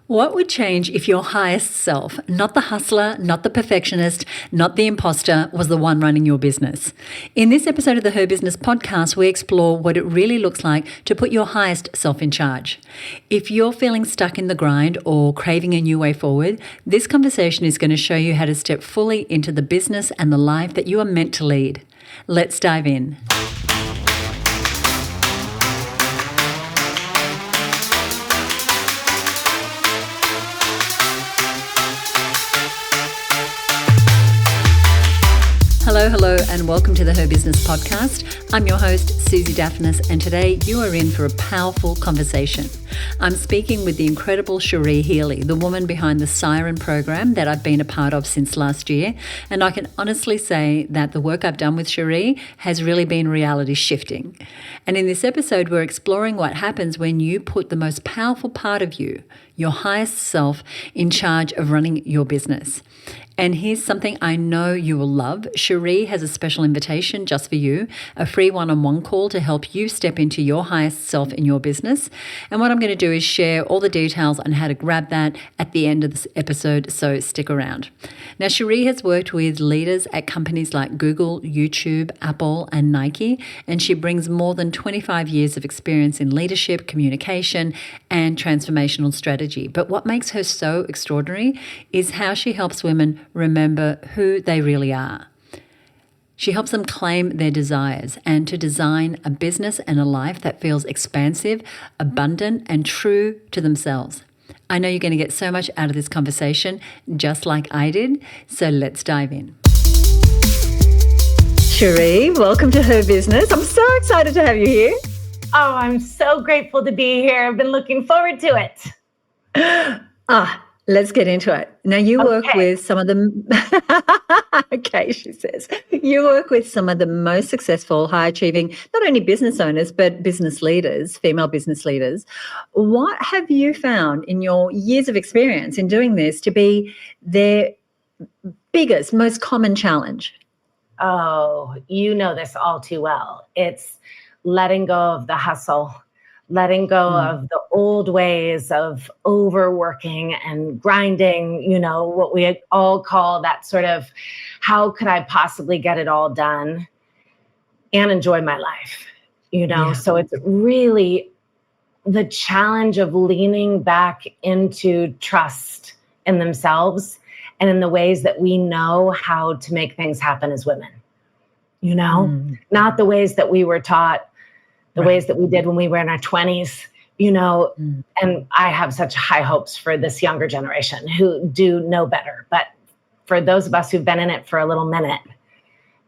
What would change if your highest self, not the hustler, not the perfectionist, not the imposter, was the one running your business? In this episode of the HerBusiness Podcast, we explore what it really looks like to put your highest self in charge. If you're feeling stuck in the grind or craving a new way forward, this conversation is going to show you how to step fully into the business and the life that you are meant to lead. Let's dive in. Hello, and welcome to the HerBusiness Podcast. I'm your host, Susie Daphnis, and today you are in for a powerful conversation. I'm speaking with the incredible Cherie Healey, the woman behind the Siren program that I've been a part of since last year, and I can honestly say that the work I've done with Cherie has really been reality shifting. And in this episode, we're exploring what happens when you put the most powerful part of you, your highest self, in charge of running your business. And here's something I know you will love. Cherie has a special invitation just for you, a free one-on-one call to help you step into your highest self in your business. And what I'm going to do is share all the details on how to grab that at the end of this episode, so stick around. Now, Cherie has worked with leaders at companies like Google, YouTube, Apple, and Nike, and she brings more than 25 years of experience in leadership, communication, and transformational strategy. But what makes her so extraordinary is how she helps women remember who they really are. She helps them claim their desires and to design a business and a life that feels expansive, abundant, and true to themselves. I know you're going to get so much out of this conversation, just like I did, so let's dive in. Cherie, welcome to HerBusiness. I'm so excited to have you here. Oh, I'm so grateful to be here. I've been looking forward to it. Let's get into it. Now, you work with some of the, okay, she says, you work with some of the most successful, high-achieving, not only business owners, but business leaders, female business leaders. What have you found in your years of experience in doing this to be their biggest, most common challenge? Oh, you know this all too well. It's letting go of the hustle, letting go of the old ways of overworking and grinding, what we all call that sort of, how could I possibly get it all done and enjoy my life, So it's really the challenge of leaning back into trust in themselves and in the ways that we know how to make things happen as women, not the ways that we were taught, the ways that we did when we were in our 20s, and I have such high hopes for this younger generation who do know better. But for those of us who've been in it for a little minute,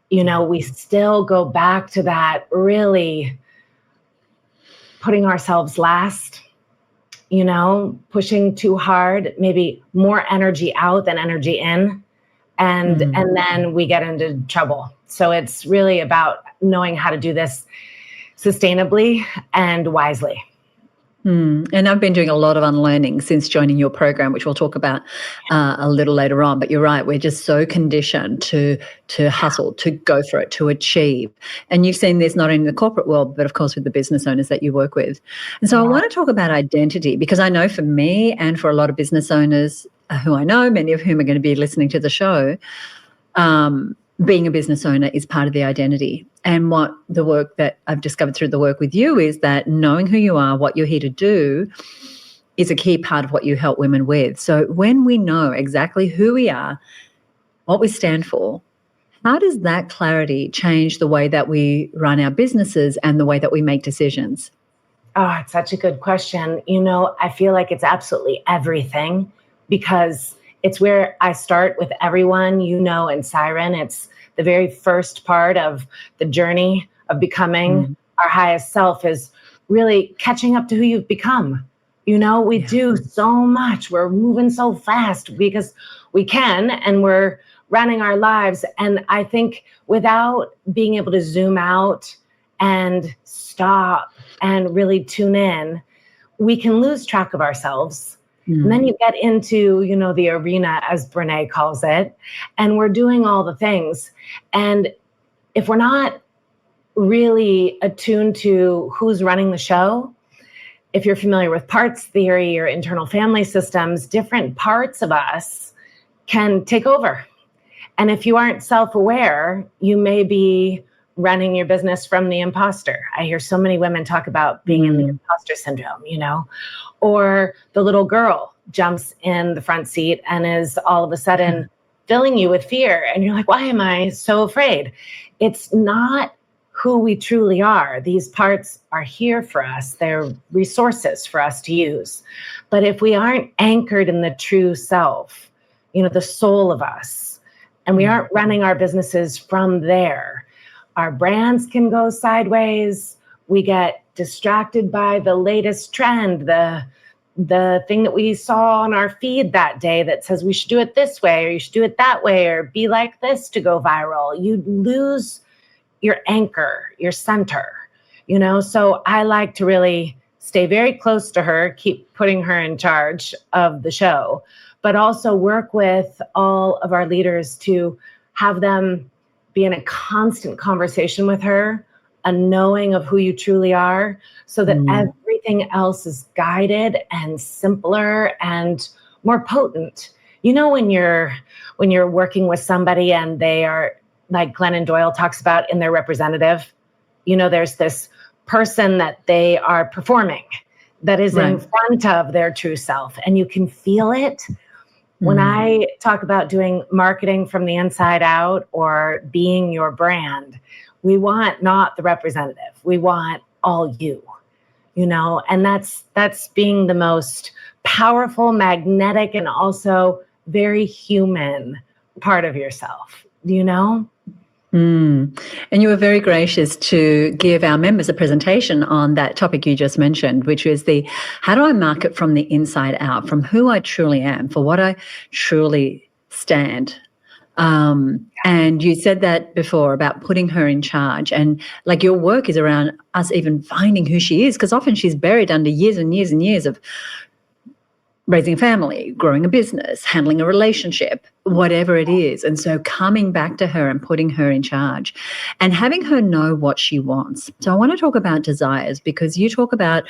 we still go back to that really putting ourselves last, pushing too hard, maybe more energy out than energy in. And then we get into trouble. So it's really about knowing how to do this sustainably and wisely. And I've been doing a lot of unlearning since joining your program, which we'll talk about a little later on. But you're right, we're just so conditioned to hustle, to go for it, to achieve. And you've seen this not only in the corporate world, but of course with the business owners that you work with. And so I want to talk about identity, because I know for me and for a lot of business owners who I know, many of whom are going to be listening to the show, being a business owner is part of the identity. And what the work that I've discovered through the work with you is that knowing who you are, what you're here to do, is a key part of what you help women with. So when we know exactly who we are, what we stand for, how does that clarity change the way that we run our businesses and the way that we make decisions? Oh, it's such a good question. I feel like it's absolutely everything, because it's where I start with everyone, in Siren. It's the very first part of the journey of becoming our highest self, is really catching up to who you've become. We do so much. We're moving so fast because we can, and we're running our lives. And I think without being able to zoom out and stop and really tune in, we can lose track of ourselves. And then you get into, the arena, as Brene calls it, and we're doing all the things. And if we're not really attuned to who's running the show, if you're familiar with parts theory or internal family systems, different parts of us can take over. And if you aren't self-aware, you may be running your business from the imposter. I hear so many women talk about being in the imposter syndrome, or the little girl jumps in the front seat and is all of a sudden filling you with fear. And you're like, why am I so afraid? It's not who we truly are. These parts are here for us. They're resources for us to use. But if we aren't anchored in the true self, the soul of us, and we aren't running our businesses from there, our brands can go sideways. We get distracted by the latest trend, the thing that we saw on our feed that day that says we should do it this way, or you should do it that way, or be like this to go viral. You lose your anchor, your center, So I like to really stay very close to her, keep putting her in charge of the show, but also work with all of our leaders to have them be in a constant conversation with her, a knowing of who you truly are, so that everything else is guided and simpler and more potent. When you're working with somebody and they are, like Glennon Doyle talks about in their representative, there's this person that they are performing that is in front of their true self, and you can feel it. When I talk about doing marketing from the inside out or being your brand, we want not the representative. We want all you, and that's being the most powerful, magnetic, and also very human part of yourself, And you were very gracious to give our members a presentation on that topic you just mentioned, which is how do I market from the inside out, from who I truly am, for what I truly stand. And you said that before about putting her in charge, and like your work is around us even finding who she is, because often she's buried under years and years and years of raising a family, growing a business, handling a relationship, whatever it is. And so coming back to her and putting her in charge and having her know what she wants. So I want to talk about desires, because you talk about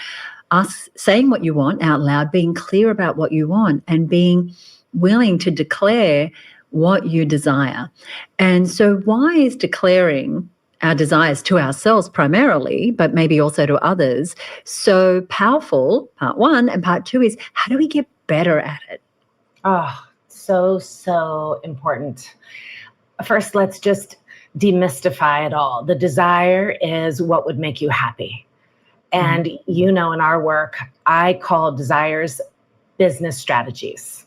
us saying what you want out loud, being clear about what you want, and being willing to declare what you desire. And so why is declaring our desires to ourselves primarily, but maybe also to others, so powerful, part one, and part two is how do we get better at it? Oh, so important. First, let's just demystify it all. The desire is what would make you happy. And in our work, I call desires business strategies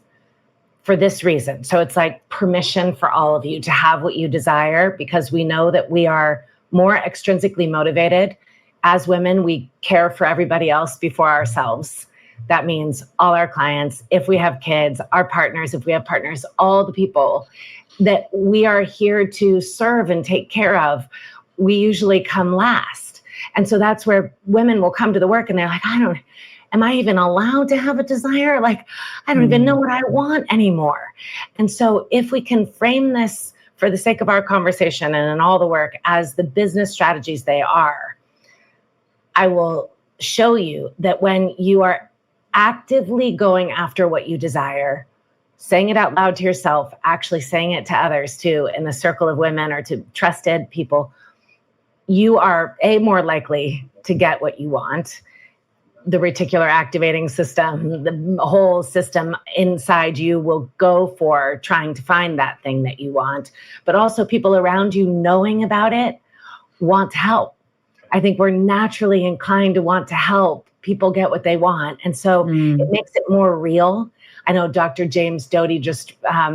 for this reason. So it's like permission for all of you to have what you desire, because we know that we are more extrinsically motivated. As women, we care for everybody else before ourselves. That means all our clients, if we have kids, our partners, if we have partners, all the people that we are here to serve and take care of, we usually come last. And so that's where women will come to the work and they're like, am I even allowed to have a desire? Like, I don't even know what I want anymore. And so if we can frame this for the sake of our conversation and in all the work as the business strategies they are, I will show you that when you are actively going after what you desire, saying it out loud to yourself, actually saying it to others too, in the circle of women or to trusted people, you are more likely to get what you want. The reticular activating system, the whole system inside you will go for trying to find that thing that you want. But also people around you knowing about it want to help. I think we're naturally inclined to want to help people get what they want. And so it makes it more real. I know Dr. James Doty just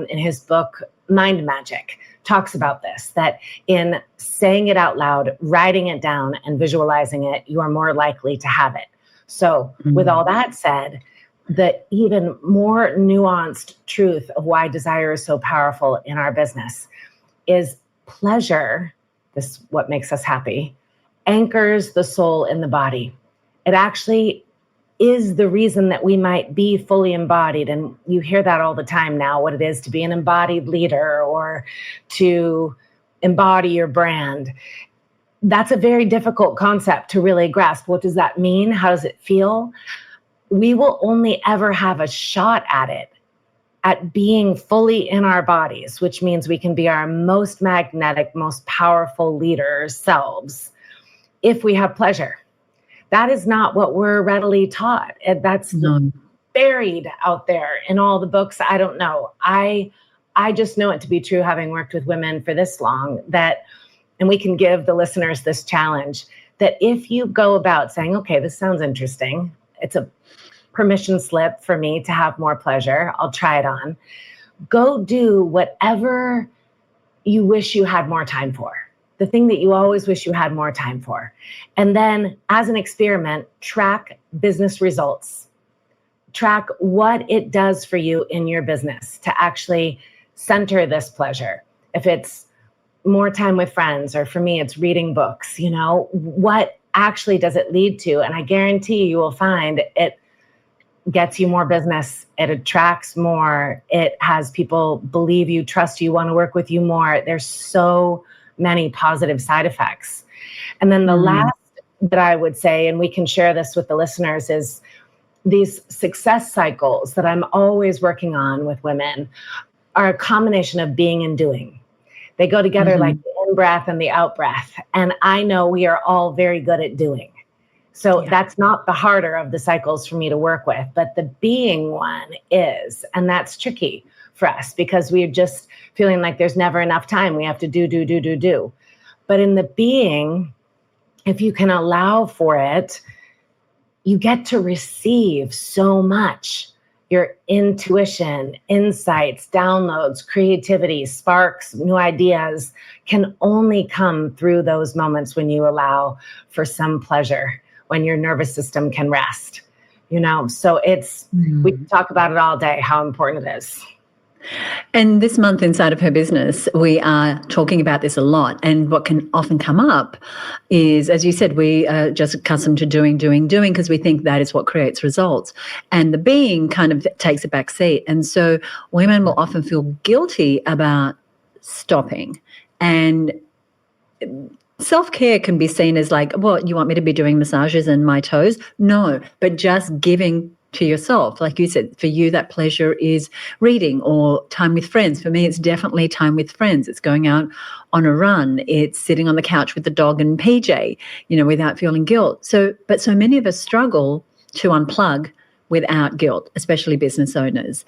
in his book, Mind Magic, talks about this, that in saying it out loud, writing it down and visualizing it, you are more likely to have it. So with all that said, the even more nuanced truth of why desire is so powerful in our business is pleasure, this what makes us happy, anchors the soul in the body. It actually is the reason that we might be fully embodied. And you hear that all the time now, what it is to be an embodied leader or to embody your brand. that's a very difficult concept to really grasp. What does that mean? How does it feel? We will only ever have a shot at it, at being fully in our bodies, which means we can be our most magnetic, most powerful leader selves if we have pleasure. That is not what we're readily taught. That's buried out there in all the books. I don't know. I just know it to be true, having worked with women for this long, that, and we can give the listeners this challenge, that if you go about saying, okay, this sounds interesting, it's a permission slip for me to have more pleasure, I'll try it on. Go do whatever you wish you had more time for, the thing that you always wish you had more time for. And then as an experiment, track business results. Track what it does for you in your business to actually center this pleasure. If it's more time with friends, or for me, it's reading books, what actually does it lead to? And I guarantee you will find it gets you more business. It attracts more. It has people believe you, trust you, want to work with you more. There's so many positive side effects. And then the last that I would say, and we can share this with the listeners, is these success cycles that I'm always working on with women are a combination of being and doing. They go together like the in-breath and the out-breath. And I know we are all very good at doing. So that's not the harder of the cycles for me to work with, but the being one is. And that's tricky for us because we're just feeling like there's never enough time. We have to do. But in the being, if you can allow for it, you get to receive so much. Your intuition, insights, downloads, creativity, sparks, new ideas can only come through those moments when you allow for some pleasure, when your nervous system can rest, So it's, we can talk about it all day, how important it is. And this month inside of Her Business, we are talking about this a lot. And what can often come up is, as you said, we are just accustomed to doing, because we think that is what creates results. And the being kind of takes a back seat. And so women will often feel guilty about stopping. And self-care can be seen as like, well, you want me to be doing massages and my toes? No, but just giving to yourself. Like you said, for you, that pleasure is reading or time with friends. For me, it's definitely time with friends. It's going out on a run. It's sitting on the couch with the dog and PJ, without feeling guilt. But so many of us struggle to unplug without guilt, especially business owners.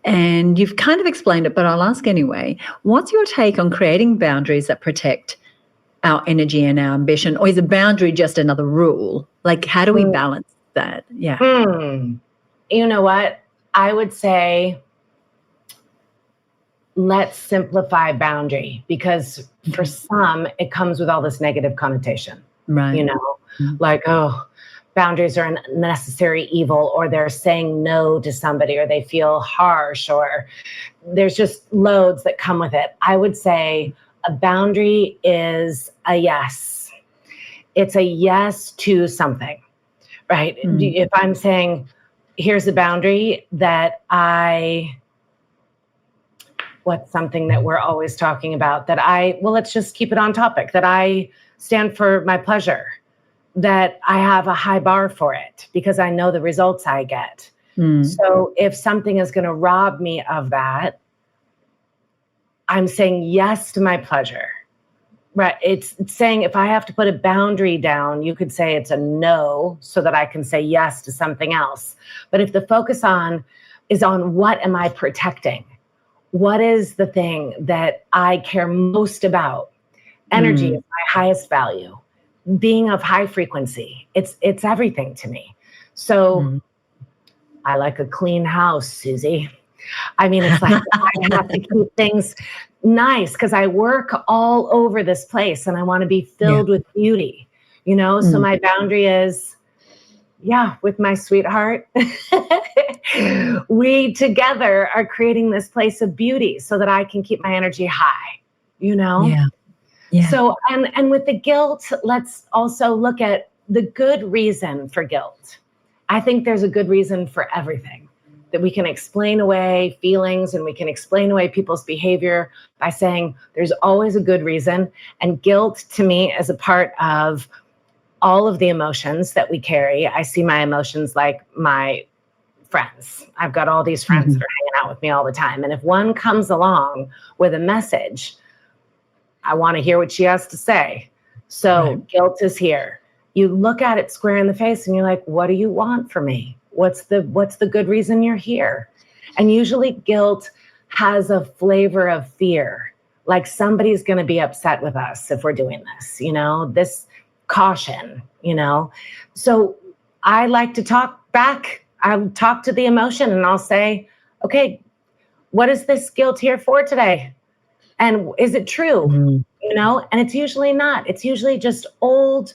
And you've kind of explained it, but I'll ask anyway. What's your take on creating boundaries that protect our energy and our ambition? Or is a boundary just another rule? Like, how do we balance that? Yeah. You know what? I would say let's simplify boundary, because for some it comes with all this negative connotation. Right. Like, oh, boundaries are a necessary evil, or they're saying no to somebody, or they feel harsh, or there's just loads that come with it. I would say a boundary is a yes. It's a yes to something. Right. If I'm saying, here's a boundary that what's something that we're always talking about, let's just keep it on topic, that I stand for my pleasure, that I have a high bar for it because I know the results I get. So if something is going to rob me of that, I'm saying yes to my pleasure. Right. It's saying if I have to put a boundary down, you could say it's a no so that I can say yes to something else. But if the focus is on what am I protecting? What is the thing that I care most about? Energy is my highest value. Being of high frequency. It's everything to me. So I like a clean house, Susie. I mean, it's like I have to keep things nice because I work all over this place and I want to be filled with beauty, So my boundary is, with my sweetheart, we together are creating this place of beauty so that I can keep my energy high, Yeah. So, and with the guilt, let's also look at the good reason for guilt. I think there's a good reason for everything. that we can explain away feelings and we can explain away people's behavior by saying there's always a good reason. And guilt to me is a part of all of the emotions that we carry. I see my emotions like my friends. I've got all these friends that are hanging out with me all the time. And if one comes along with a message, I want to hear what she has to say. So guilt is here. You look at it square in the face and you're like, what do you want from me? What's the good reason you're here? And usually guilt has a flavor of fear. Like somebody's going to be upset with us if we're doing this, this caution, So I like to talk back. I'll talk to the emotion and I'll say, okay, what is this guilt here for today? And is it true? And it's usually not. It's usually just old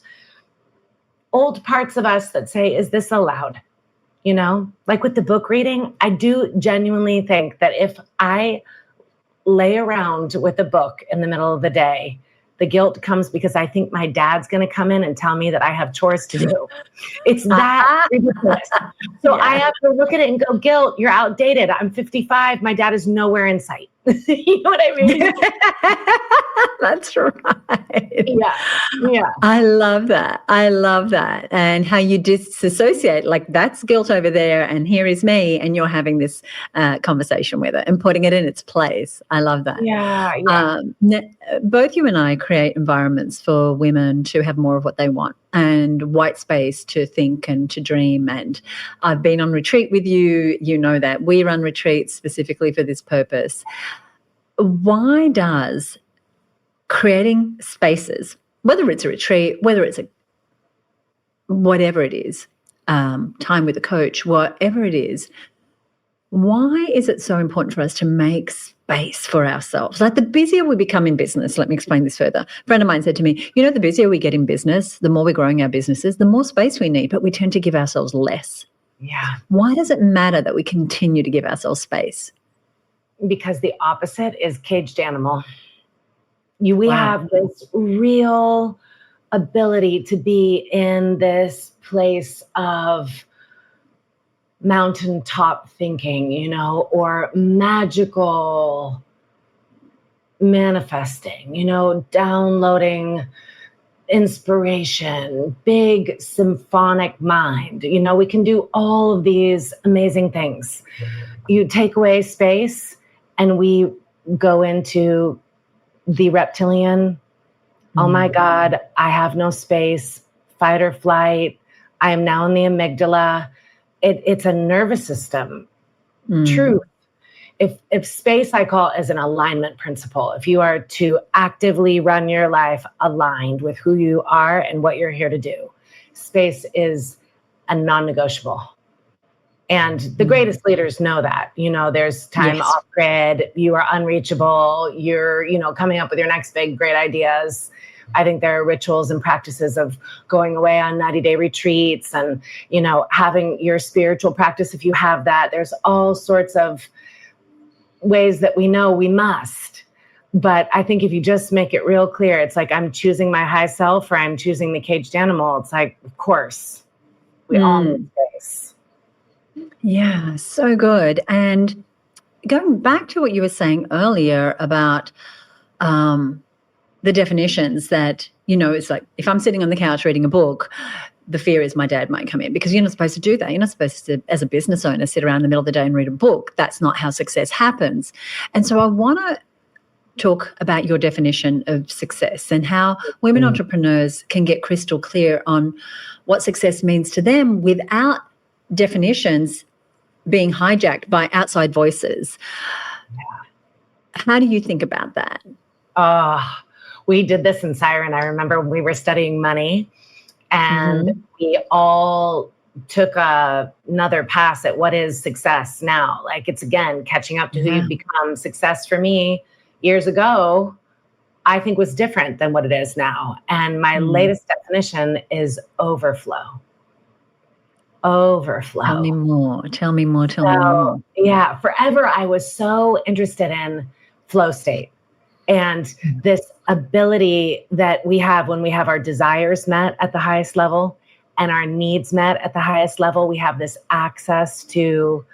parts of us that say, is this allowed? Like with the book reading, I do genuinely think that if I lay around with a book in the middle of the day, the guilt comes because I think my dad's going to come in and tell me that I have chores to do. It's that ridiculous. So I have to look at it and go, guilt, you're outdated. I'm 55. My dad is nowhere in sight. You know what I mean? That's right. Yeah. I love that. And how you disassociate, like that's guilt over there and here is me, and you're having this conversation with it and putting it in its place. I love that. Yeah. Both you and I create environments for women to have more of what they want and white space to think and to dream. And I've been on retreat with you. You know that we run retreats specifically for this purpose. Why does creating spaces, whether it's a retreat, whether it's whatever it is, time with a coach, whatever it is, why is it so important for us to make space for ourselves? Like the busier we become in business, let me explain this further. A friend of mine said to me, the busier we get in business, the more we're growing our businesses, the more space we need, but we tend to give ourselves less. Yeah. Why does it matter that we continue to give ourselves space? Because the opposite is caged animal. We have this real ability to be in this place of mountaintop thinking, or magical manifesting, downloading inspiration, big symphonic mind. We can do all of these amazing things. You take away space and we go into the reptilian. Oh my God, I have no space, fight or flight. I am now in the amygdala. It's a nervous system. Truth. If space I call as an alignment principle, if you are to actively run your life aligned with who you are and what you're here to do, space is a non-negotiable. And the greatest leaders know that, there's time off grid, you are unreachable, you're, coming up with your next big, great ideas. I think there are rituals and practices of going away on 90-day retreats and, having your spiritual practice. If you have that, there's all sorts of ways that we know we must. But I think if you just make it real clear, it's like I'm choosing my high self or I'm choosing the caged animal. It's like, of course, we all need space. Yeah, so good. And going back to what you were saying earlier about the definitions that, it's like if I'm sitting on the couch reading a book, the fear is my dad might come in, because you're not supposed to do that. You're not supposed to, as a business owner, sit around in the middle of the day and read a book. That's not how success happens. And so I want to talk about your definition of success and how women entrepreneurs can get crystal clear on what success means to them without definitions being hijacked by outside voices. How do you think about that? We did this in Siren. I remember when we were studying money and we all took another pass at what is success now. Like it's, again, catching up to who you've become. Success for me years ago, I think was different than what it is now. And my latest definition is overflow. Overflow. Tell me more. Yeah, forever I was so interested in flow state and this ability that we have when we have our desires met at the highest level and our needs met at the highest level. We have this access to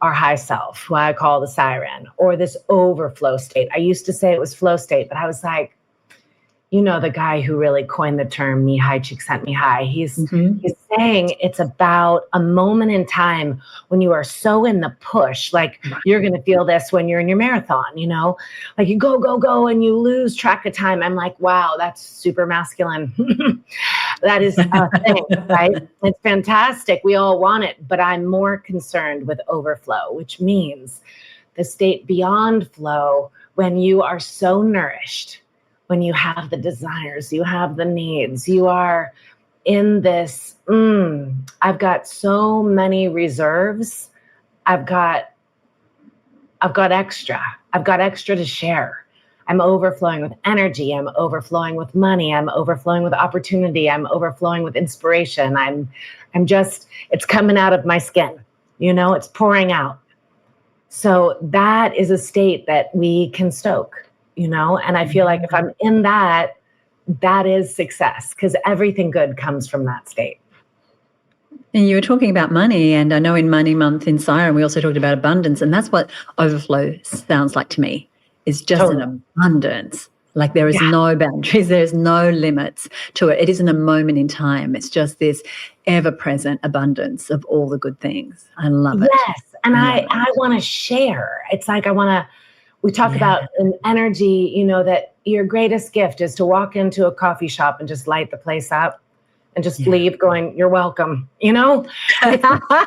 our high self, who I call the Siren, or this overflow state. I used to say it was flow state, but I was like, the guy who really coined the term "me high, sent me high." He's saying it's about a moment in time when you are so in the push, like you're going to feel this when you're in your marathon, like you go, and you lose track of time. I'm like, wow, that's super masculine. That is a thing, right? It's fantastic. We all want it, but I'm more concerned with overflow, which means the state beyond flow, when you are so nourished, when you have the desires, you have the needs, you are in this, I've got so many reserves. I've got extra. I've got extra to share. I'm overflowing with energy. I'm overflowing with money. I'm overflowing with opportunity. I'm overflowing with inspiration. I'm just, it's coming out of my skin. It's pouring out. So that is a state that we can stoke. And I feel like if I'm in that is success, because everything good comes from that state. And you were talking about money, and I know in Money Month in Siren, we also talked about abundance, and that's what overflow sounds like to me. It's just an abundance. Like there is no boundaries, there's no limits to it. It isn't a moment in time. It's just this ever-present abundance of all the good things. I love it. Yes, and I want to share. It's like we talk about an energy, that your greatest gift is to walk into a coffee shop and just light the place up and just leave going, you're welcome, that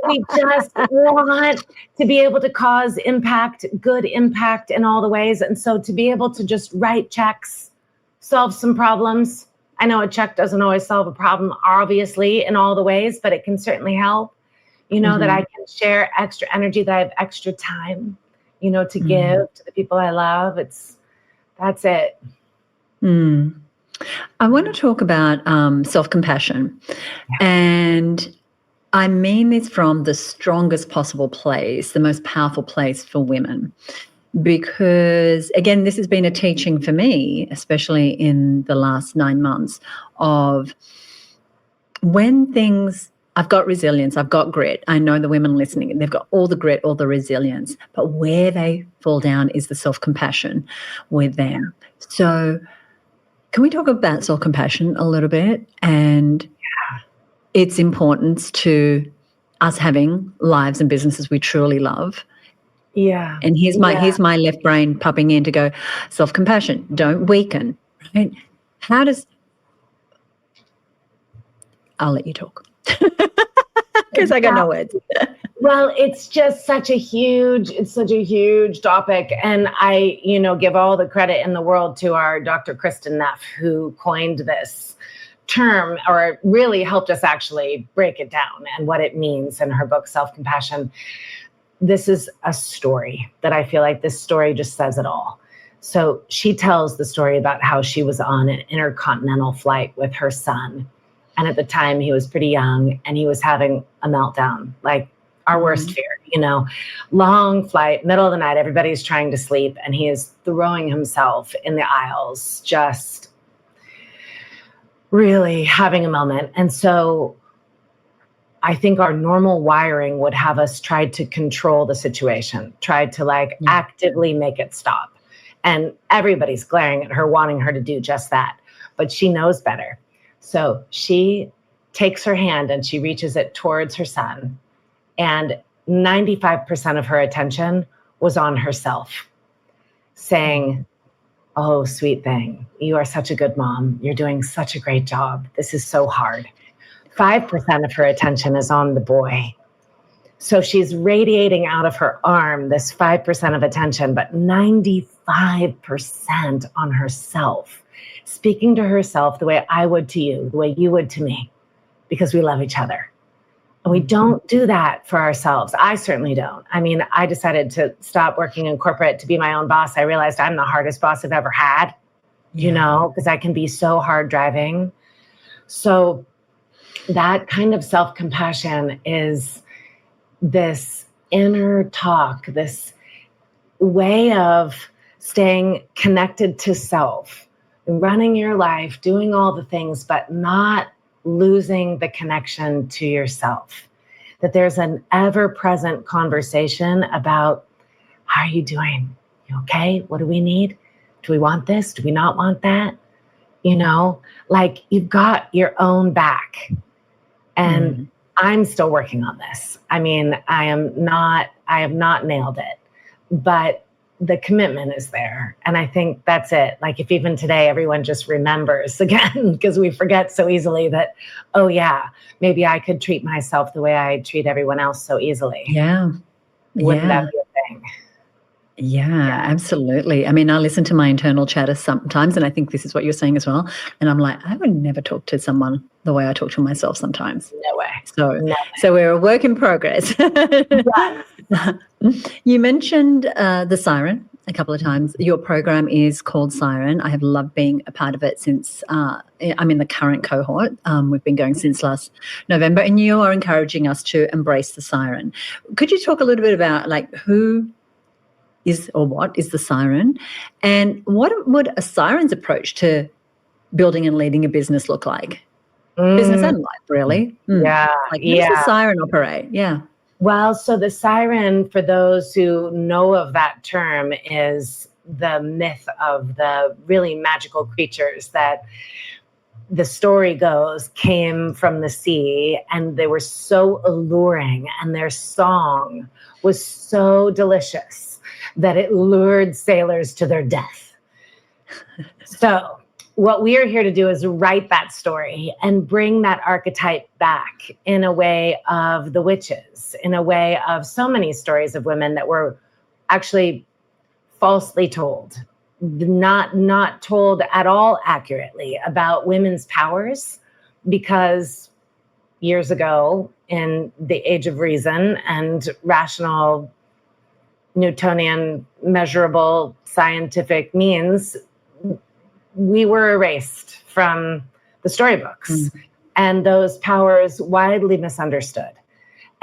we just want to be able to cause impact, good impact in all the ways. And so to be able to just write checks, solve some problems. I know a check doesn't always solve a problem, obviously, in all the ways, but it can certainly help, that I can share extra energy, that I have extra time, to give to the people I love. That's it. I want to talk about self-compassion. And I mean this from the strongest possible place, the most powerful place for women. Because, again, this has been a teaching for me, especially in the last 9 months, of when things, I've got resilience, I've got grit. I know the women listening, they've got all the grit, all the resilience, but where they fall down is the self-compassion with them. So can we talk about self-compassion a little bit and its importance to us having lives and businesses we truly love? Yeah. And here's my left brain popping in to go, self-compassion, don't weaken, right? I'll let you talk because I got no words. Well, it's just such a huge topic. And I, give all the credit in the world to our Dr. Kristen Neff, who coined this term, or really helped us actually break it down and what it means in her book, Self-Compassion. This is a story that I feel like this story just says it all. So she tells the story about how she was on an intercontinental flight with her son. And at the time he was pretty young and he was having a meltdown, like our worst fear, long flight, middle of the night, everybody's trying to sleep. And he is throwing himself in the aisles, just really having a moment. And so I think our normal wiring would have us try to control the situation, try to actively make it stop. And everybody's glaring at her, wanting her to do just that. But she knows better. So she takes her hand and she reaches it towards her son. And 95% of her attention was on herself, saying, "Oh, sweet thing, you are such a good mom. You're doing such a great job. This is so hard." 5% of her attention is on the boy. So she's radiating out of her arm this 5% of attention, but 95% on herself, speaking to herself the way I would to you, the way you would to me, because we love each other. And we don't do that for ourselves. I certainly don't. I mean, I decided to stop working in corporate to be my own boss. I realized I'm the hardest boss I've ever had, because I can be so hard driving. So that kind of self-compassion is this inner talk, this way of staying connected to self, running your life, doing all the things, but not losing the connection to yourself. that there's an ever-present conversation about, how are you doing? You okay? What do we need? Do we want this? Do we not want that? Like you've got your own back. And I'm still working on this. I mean, I have not nailed it, but the commitment is there. And I think that's it. Like if even today, everyone just remembers again, because we forget so easily that, oh yeah, maybe I could treat myself the way I treat everyone else so easily. Yeah. Wouldn't that be a thing? Yeah, absolutely. I mean, I listen to my internal chatter sometimes, and I think this is what you're saying as well. And I'm like, I would never talk to someone the way I talk to myself sometimes. No way. So we're a work in progress. You mentioned the Siren a couple of times. Your program is called Siren. I have loved being a part of it since I'm in the current cohort. We've been going since last November, and you are encouraging us to embrace the Siren. Could you talk a little bit about like who is or what is the Siren, and what would a Siren's approach to building and leading a business look like? Business and life, really. Yeah. Like, how does the Siren operate? Yeah. Well, so the Siren, for those who know of that term, is the myth of the really magical creatures that the story goes came from the sea, and they were so alluring, and their song was so delicious that it lured sailors to their death. So what we are here to do is write that story and bring that archetype back in a way of the witches, in a way of so many stories of women that were actually falsely told, not told at all accurately about women's powers, because years ago, in the age of reason and rational Newtonian measurable scientific means, we were erased from the storybooks and those powers widely misunderstood.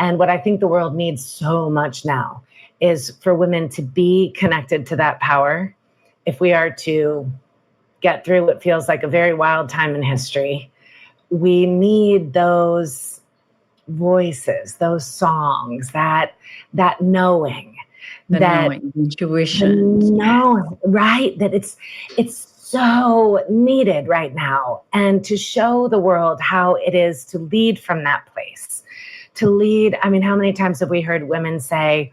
And what I think the world needs so much now is for women to be connected to that power. If we are to get through what feels like a very wild time in history, we need those voices, those songs, that knowing. Knowing, intuition. No, right. That it's so needed right now. And to show the world how it is to lead from that place, to lead. I mean, how many times have we heard women say,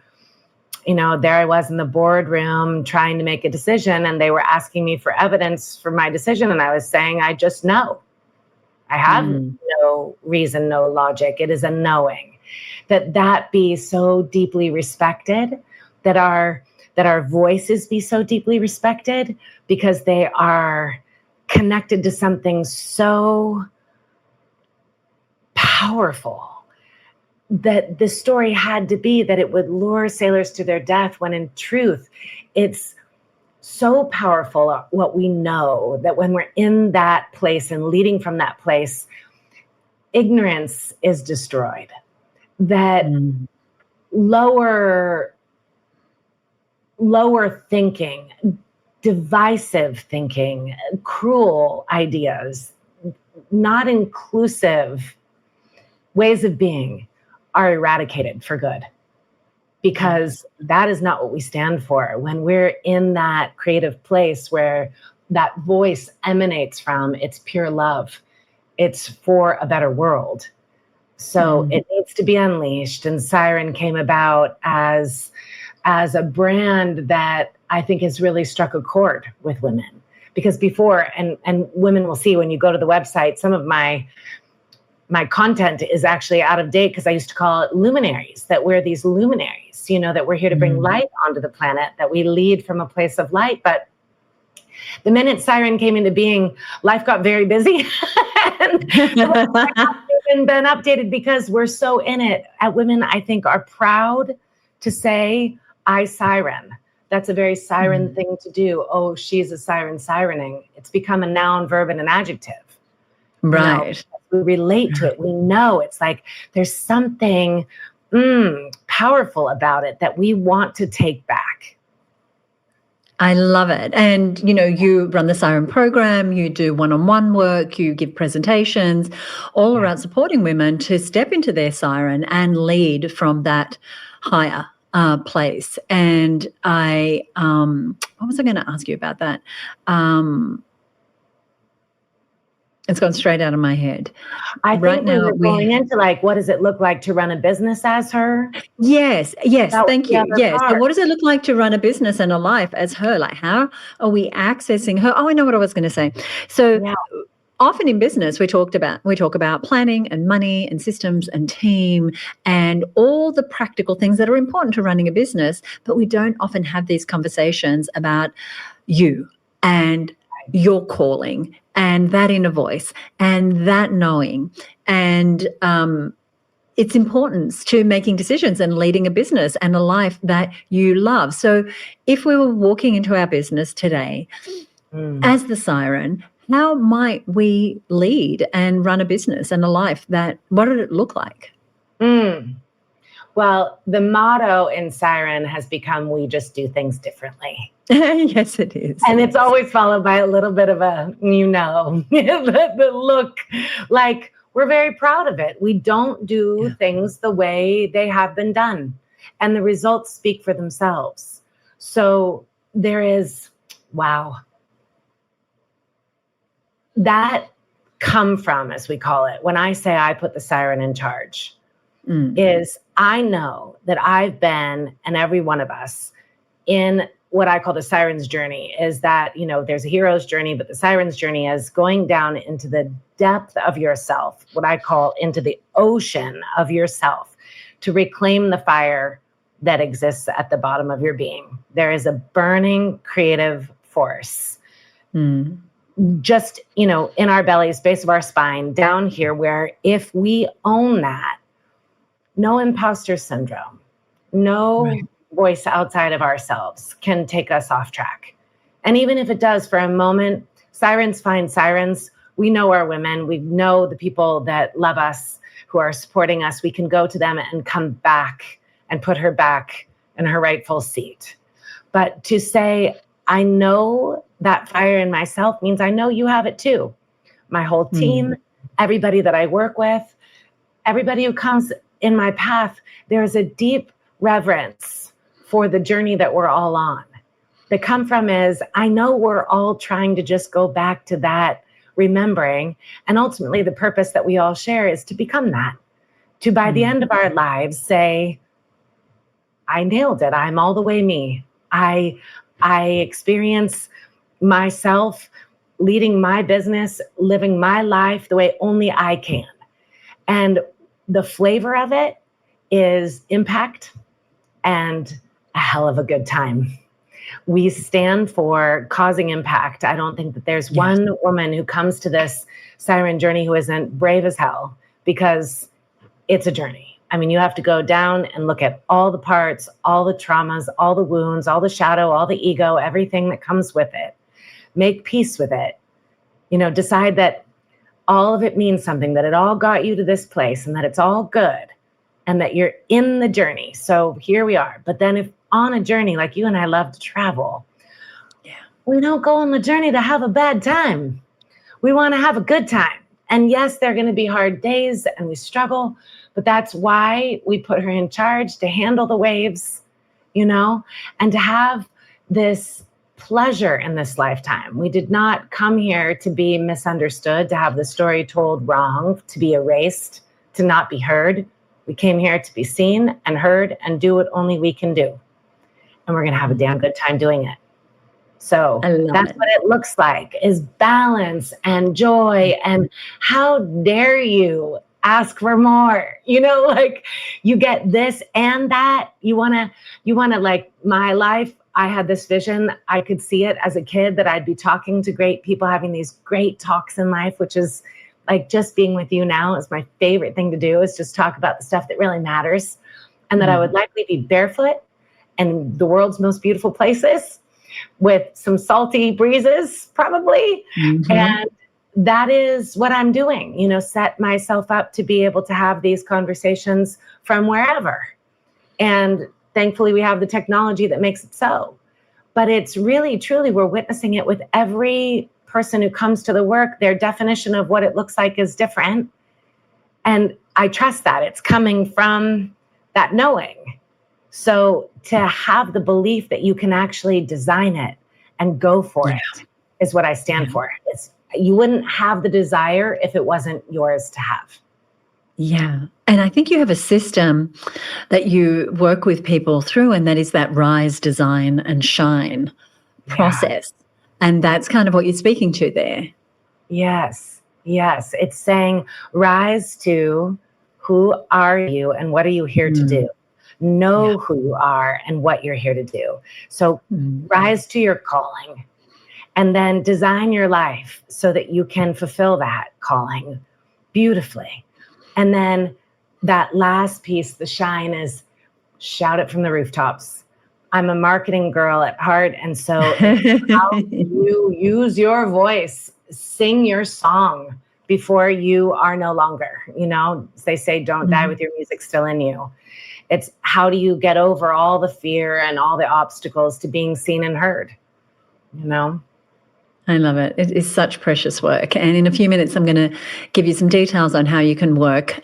there I was in the boardroom trying to make a decision, and they were asking me for evidence for my decision. And I was saying, I just know. I have no reason, no logic. It is a knowing. That be so deeply respected, that our voices be so deeply respected, because they are connected to something so powerful, that the story had to be that it would lure sailors to their death, when in truth, it's so powerful what we know, that when we're in that place and leading from that place, ignorance is destroyed. That lower thinking, divisive thinking, cruel ideas, not inclusive ways of being are eradicated for good, because that is not what we stand for. When we're in that creative place where that voice emanates from, it's pure love. It's for a better world. So it needs to be unleashed. And Siren came about as a brand that I think has really struck a chord with women. Because before, and women will see when you go to the website, some of my content is actually out of date, because I used to call it luminaries, that we're these luminaries, that we're here to bring light onto the planet, that we lead from a place of light. But the minute Siren came into being, life got very busy. And hasn't been updated, because we're so in it. Women, I think, are proud to say, I Siren. That's a very Siren thing to do. Oh, she's a Siren sirening. It's become a noun, verb, and an adjective. Right. We relate to it. We know it's like there's something powerful about it that we want to take back. I love it. And, you run the Siren program, you do one-on-one work, you give presentations, all around supporting women to step into their Siren and lead from that higher place. And what was I going to ask you about that? It's gone straight out of my head. I think we were going into what does it look like to run a business as her? Yes, thank you. Yes. So what does it look like to run a business and a life as her? Like, how are we accessing her? Oh, I know what I was going to say. So often in business, we talk about planning and money and systems and team and all the practical things that are important to running a business, but we don't often have these conversations about you and your calling and that inner voice and that knowing and its importance to making decisions and leading a business and a life that you love. So if we were walking into our business today as the Siren, how might we lead and run a business and a life what did it look like? Well, the motto in Siren has become, we just do things differently. Yes, it is. And it's always followed by a little bit of a, the look like we're very proud of it. We don't do things the way they have been done. And the results speak for themselves. So there is, that come from, as we call it, when I say I put the Siren in charge, is I know that I've been, and every one of us, in what I call the Siren's journey, is that, there's a hero's journey, but the Siren's journey is going down into the depth of yourself, what I call into the ocean of yourself, to reclaim the fire that exists at the bottom of your being. There is a burning creative force. Just, in our bellies, base of our spine, down here, where if we own that, no imposter syndrome, no voice outside of ourselves can take us off track. And even if it does for a moment, sirens find sirens. We know our women. We know the people that love us, who are supporting us. We can go to them and come back and put her back in her rightful seat. But to say, I know that fire in myself means I know you have it too. My whole team, everybody that I work with, everybody who comes in my path, there's a deep reverence for the journey that we're all on. The come from is, I know we're all trying to just go back to that remembering. And ultimately the purpose that we all share is to become that, to by the end of our lives say, I nailed it. I'm all the way me. I experience myself leading my business, living my life the way only I can. And the flavor of it is impact and a hell of a good time. We stand for causing impact. I don't think that there's one woman who comes to this Siren journey who isn't brave as hell, because it's a journey. I mean, you have to go down and look at all the parts, all the traumas, all the wounds, all the shadow, all the ego, everything that comes with it. Make peace with it. Decide that all of it means something, that it all got you to this place and that it's all good and that you're in the journey. So here we are. But then if on a journey, like you and I love to travel, we don't go on the journey to have a bad time. We want to have a good time. And yes, there are going to be hard days and we struggle, but that's why we put her in charge to handle the waves, and to have this pleasure in this lifetime. We did not come here to be misunderstood, to have the story told wrong, to be erased, to not be heard. We came here to be seen and heard and do what only we can do. And we're going to have a damn good time doing it. So that's what it looks like, is balance and joy. And how dare you ask for more? You get this and that. You want to like my life. I had this vision. I could see it as a kid that I'd be talking to great people, having these great talks in life, which is like just being with you now is my favorite thing to do, is just talk about the stuff that really matters. And that I would likely be barefoot in the world's most beautiful places with some salty breezes, probably. And that is what I'm doing, set myself up to be able to have these conversations from wherever. And thankfully we have the technology that makes it so. But it's really, truly, we're witnessing it with every person who comes to the work. Their definition of what it looks like is different. And I trust that it's coming from that knowing. So to have the belief that you can actually design it and go for it is what I stand for. You wouldn't have the desire if it wasn't yours to have. Yeah. And I think you have a system that you work with people through, and that is that rise, design, and shine process. And that's kind of what you're speaking to there. Yes. Yes. It's saying rise to who are you and what are you here to do? Know who you are and what you're here to do. So rise to your calling, and then design your life so that you can fulfill that calling beautifully. And then that last piece, the shine, is shout it from the rooftops. I'm a marketing girl at heart. And so how you use your voice, sing your song before you are no longer, they say, don't die with your music still in you. It's how do you get over all the fear and all the obstacles to being seen and heard, I love it. It is such precious work. And in a few minutes, I'm going to give you some details on how you can work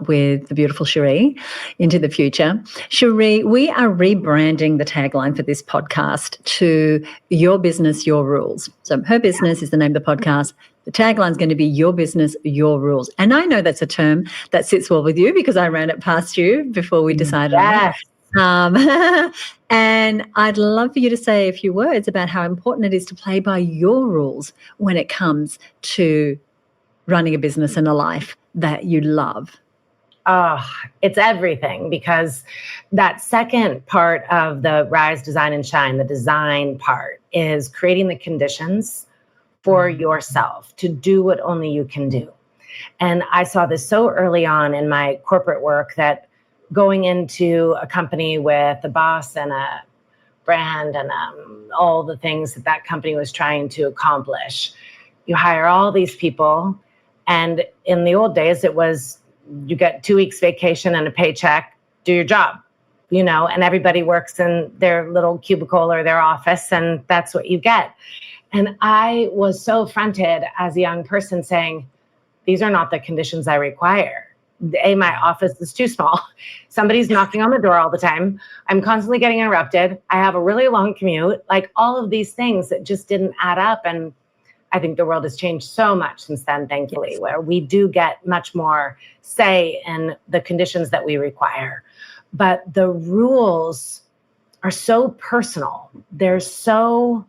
with the beautiful Cherie into the future. Cherie, we are rebranding the tagline for this podcast to Your Business, Your Rules. So HerBusiness is the name of the podcast. The tagline is going to be Your Business, Your Rules. And I know that's a term that sits well with you because I ran it past you before we decided on it. And I'd love for you to say a few words about how important it is to play by your rules when it comes to running a business and a life that you love. Oh, it's everything, because that second part of the rise, design, and shine, the design part, is creating the conditions for yourself to do what only you can do. And I saw this so early on in my corporate work that going into a company with a boss and a brand and all the things that company was trying to accomplish, you hire all these people. And in the old days, it was you get 2 weeks vacation and a paycheck, do your job, and everybody works in their little cubicle or their office, and that's what you get. And I was so fronted as a young person saying, these are not the conditions I require. My office is too small. Somebody's knocking on the door all the time. I'm constantly getting interrupted. I have a really long commute, like all of these things that just didn't add up. And I think the world has changed so much since then, thankfully, where we do get much more say in the conditions that we require. But the rules are so personal. They're so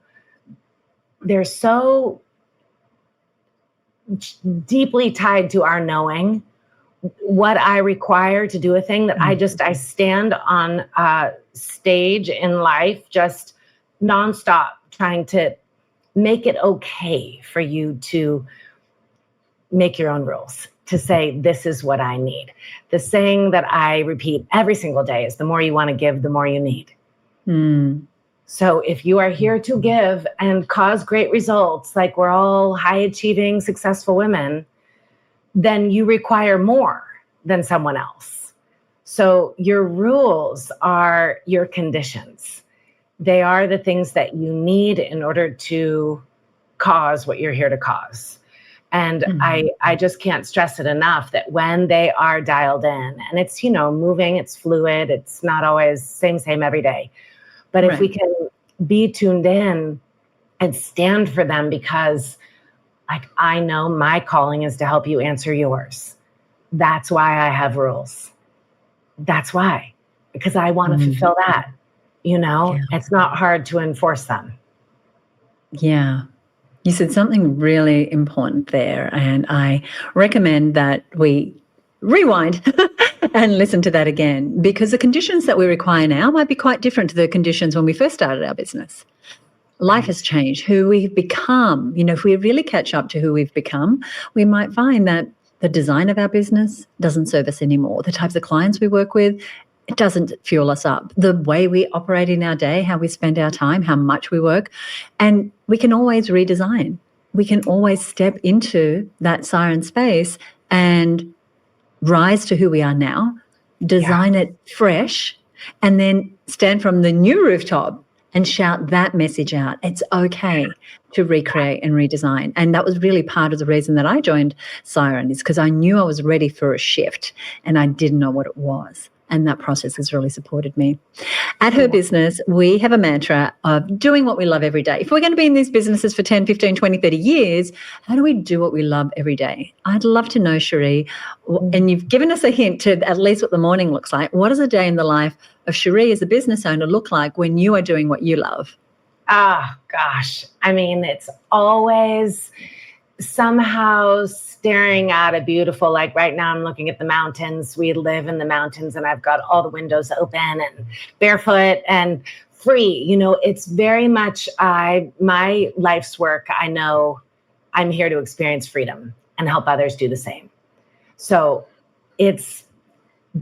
deeply tied to our knowing what I require to do a thing that I stand on a stage in life, just nonstop trying to make it okay for you to make your own rules, to say, this is what I need. The saying that I repeat every single day is the more you want to give, the more you need. So if you are here to give and cause great results, like we're all high achieving, successful women, then you require more than someone else. So your rules are your conditions. They are the things that you need in order to cause what you're here to cause. And I just can't stress it enough that when they are dialed in, and it's, moving, it's fluid, it's not always same every day. But if we can be tuned in and stand for them, because I know my calling is to help you answer yours. That's why I have rules. That's why, because I want to fulfill that. It's not hard to enforce them. Yeah. You said something really important there, and I recommend that we rewind and listen to that again, because the conditions that we require now might be quite different to the conditions when we first started our business. Life has changed. Who we've become, if we really catch up to who we've become, we might find that the design of our business doesn't serve us anymore. The types of clients we work with, it doesn't fuel us up. The way we operate in our day, how we spend our time, how much we work, and we can always redesign. We can always step into that Siren space and rise to who we are now, design it fresh, and then stand from the new rooftop and shout that message out. It's okay to recreate and redesign. And that was really part of the reason that I joined Siren, is because I knew I was ready for a shift and I didn't know what it was. And that process has really supported me. At Her Business, we have a mantra of doing what we love every day. If we're going to be in these businesses for 10, 15, 20, 30 years, how do we do what we love every day? I'd love to know, Cherie, and you've given us a hint to at least what the morning looks like. What does a day in the life of Cherie as a business owner look like when you are doing what you love? Gosh. I mean, it's always somehow staring at a beautiful, like right now I'm looking at the mountains. We live in the mountains and I've got all the windows open and barefoot and free. It's very much my life's work. I know I'm here to experience freedom and help others do the same. So it's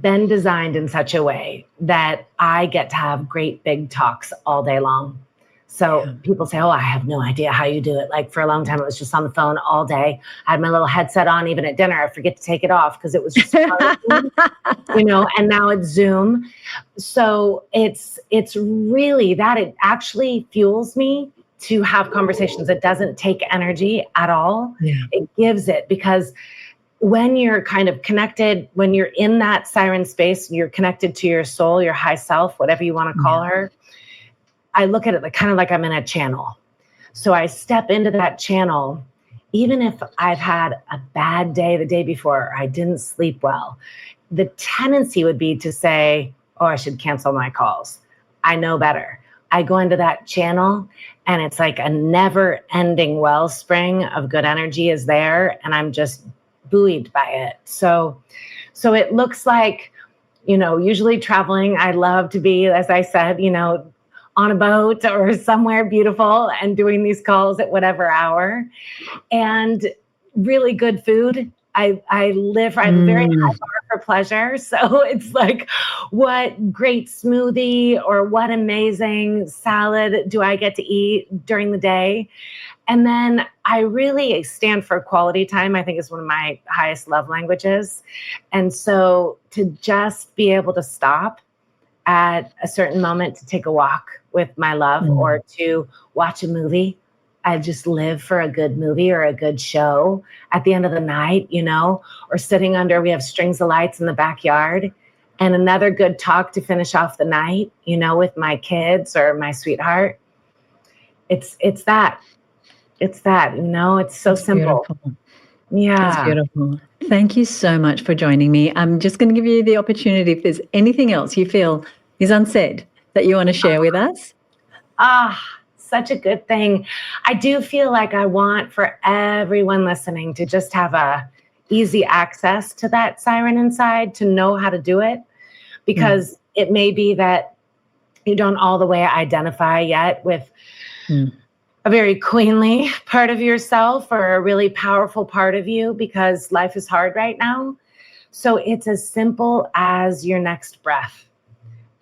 been designed in such a way that I get to have great big talks all day long. So people say, I have no idea how you do it. Like for a long time, it was just on the phone all day. I had my little headset on, even at dinner. I forget to take it off because it was just, and now it's Zoom. So it's really that it actually fuels me to have conversations. It doesn't take energy at all. Yeah. It gives it, because when you're kind of connected, when you're in that Siren space, you're connected to your soul, your high self, whatever you want to call her. I look at it kind of like I'm in a channel. So I step into that channel, even if I've had a bad day the day before, or I didn't sleep well. The tendency would be to say, I should cancel my calls. I know better. I go into that channel and it's like a never ending wellspring of good energy is there. And I'm just buoyed by it. So it looks like, usually traveling, I love to be, as I said, on a boat or somewhere beautiful and doing these calls at whatever hour, and really good food. I have a very high bar for pleasure. So it's like, what great smoothie or what amazing salad do I get to eat during the day? And then I really stand for quality time. I think is one of my highest love languages. And so to just be able to stop at a certain moment to take a walk with my love or to watch a movie. I just live for a good movie or a good show at the end of the night, or sitting under, we have strings of lights in the backyard, and another good talk to finish off the night, with my kids or my sweetheart. It's that, it's so simple. Beautiful. Yeah. That's beautiful. Thank you so much for joining me. I'm just going to give you the opportunity, if there's anything else you feel is unsaid that you want to share with us. Such a good thing. I do feel like I want for everyone listening to just have a easy access to that Siren inside, to know how to do it, because it may be that you don't all the way identify yet with a very queenly part of yourself or a really powerful part of you, because life is hard right now. So it's as simple as your next breath.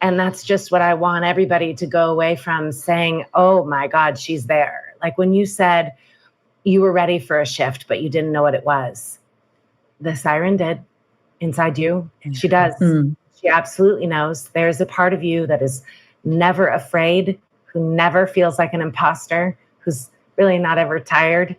And that's just what I want everybody to go away from, saying, oh my God, she's there. Like when you said you were ready for a shift, but you didn't know what it was. The Siren did inside you. She does. She absolutely knows. There's a part of you that is never afraid, who never feels like an imposter, who's really not ever tired.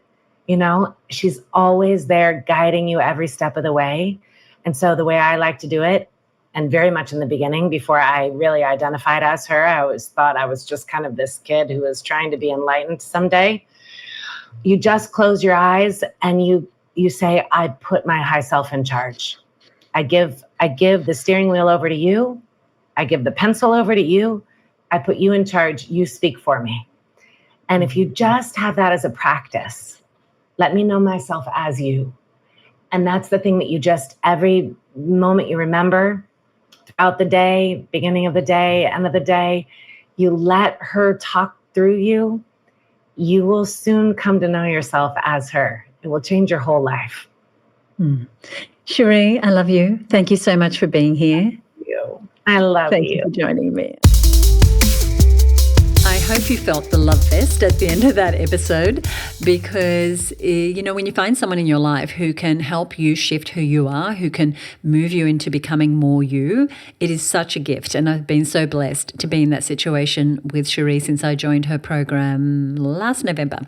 She's always there guiding you every step of the way. And so the way I like to do it, and very much in the beginning, before I really identified as her, I always thought I was just kind of this kid who was trying to be enlightened someday. You just close your eyes and you say, I put my high self in charge. I give the steering wheel over to you. I give the pencil over to you. I put you in charge. You speak for me. And if you just have that as a practice, let me know myself as you. And that's the thing that you just, every moment you remember, throughout the day, beginning of the day, end of the day, you let her talk through you, you will soon come to know yourself as her. It will change your whole life. Cherie, I love you. Thank you so much for being here. Thank you. I love you. Thank you for joining me. I hope you felt the love fest at the end of that episode because, when you find someone in your life who can help you shift who you are, who can move you into becoming more you, it is such a gift. And I've been so blessed to be in that situation with Cherie since I joined her program last November.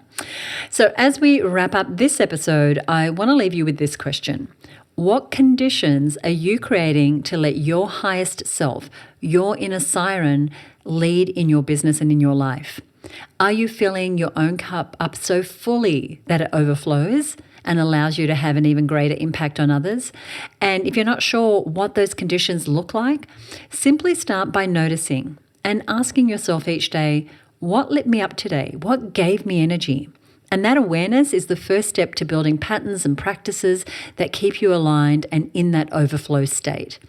So as we wrap up this episode, I want to leave you with this question. What conditions are you creating to let your highest self, your inner siren, lead in your business and in your life? Are you filling your own cup up so fully that it overflows and allows you to have an even greater impact on others? And if you're not sure what those conditions look like, simply start by noticing and asking yourself each day, what lit me up today? What gave me energy? And that awareness is the first step to building patterns and practices that keep you aligned and in that overflow state.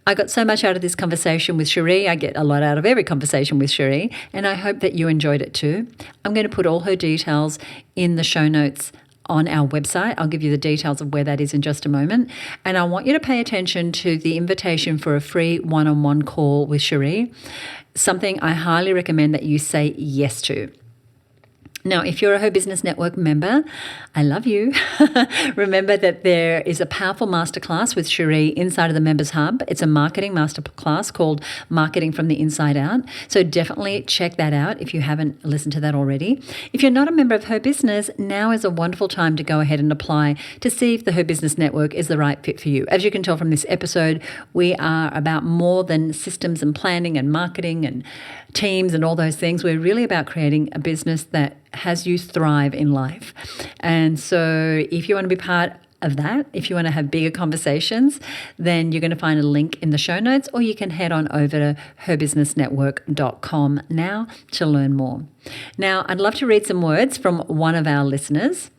I got so much out of this conversation with Cherie. I get a lot out of every conversation with Cherie, and I hope that you enjoyed it too. I'm going to put all her details in the show notes on our website. I'll give you the details of where that is in just a moment. And I want you to pay attention to the invitation for a free one-on-one call with Cherie, something I highly recommend that you say yes to. Now, if you're a HerBusiness Network member, I love you. Remember that there is a powerful masterclass with Cherie inside of the Members Hub. It's a marketing masterclass called Marketing from the Inside Out. So definitely check that out if you haven't listened to that already. If you're not a member of Her Business, now is a wonderful time to go ahead and apply to see if the HerBusiness Network is the right fit for you. As you can tell from this episode, we are about more than systems and planning and marketing and teams and all those things. We're really about creating a business that has you thrive in life. And so if you want to be part of that, if you want to have bigger conversations, then you're going to find a link in the show notes, or you can head on over to herbusinessnetwork.com now to learn more. Now, I'd love to read some words from one of our listeners.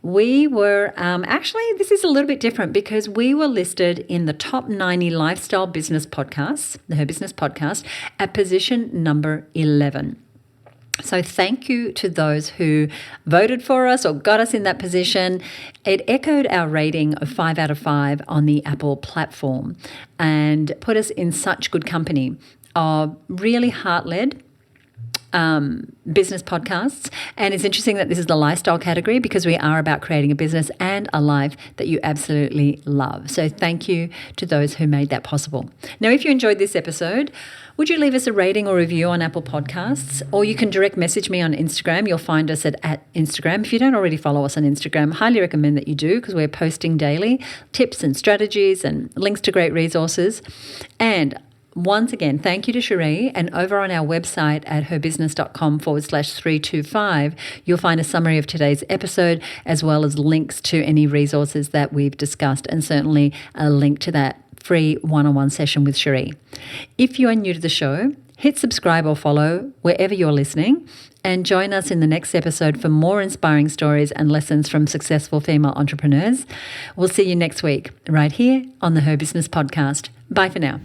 We were, this is a little bit different because we were listed in the top 90 lifestyle business podcasts, the HerBusiness Podcast, at position number 11. So thank you to those who voted for us or got us in that position. It echoed our rating of 5 out of 5 on the Apple platform and put us in such good company of really heart-led business podcasts. And it's interesting that this is the lifestyle category because we are about creating a business and a life that you absolutely love. So thank you to those who made that possible. Now, if you enjoyed this episode, would you leave us a rating or review on Apple Podcasts? Or you can direct message me on Instagram. You'll find us at Instagram. If you don't already follow us on Instagram, highly recommend that you do because we're posting daily tips and strategies and links to great resources. And once again, thank you to Cherie. And over on our website at herbusiness.com/325, you'll find a summary of today's episode as well as links to any resources that we've discussed and certainly a link to that free one-on-one session with Cherie. If you are new to the show, hit subscribe or follow wherever you're listening and join us in the next episode for more inspiring stories and lessons from successful female entrepreneurs. We'll see you next week right here on the HerBusiness Podcast. Bye for now.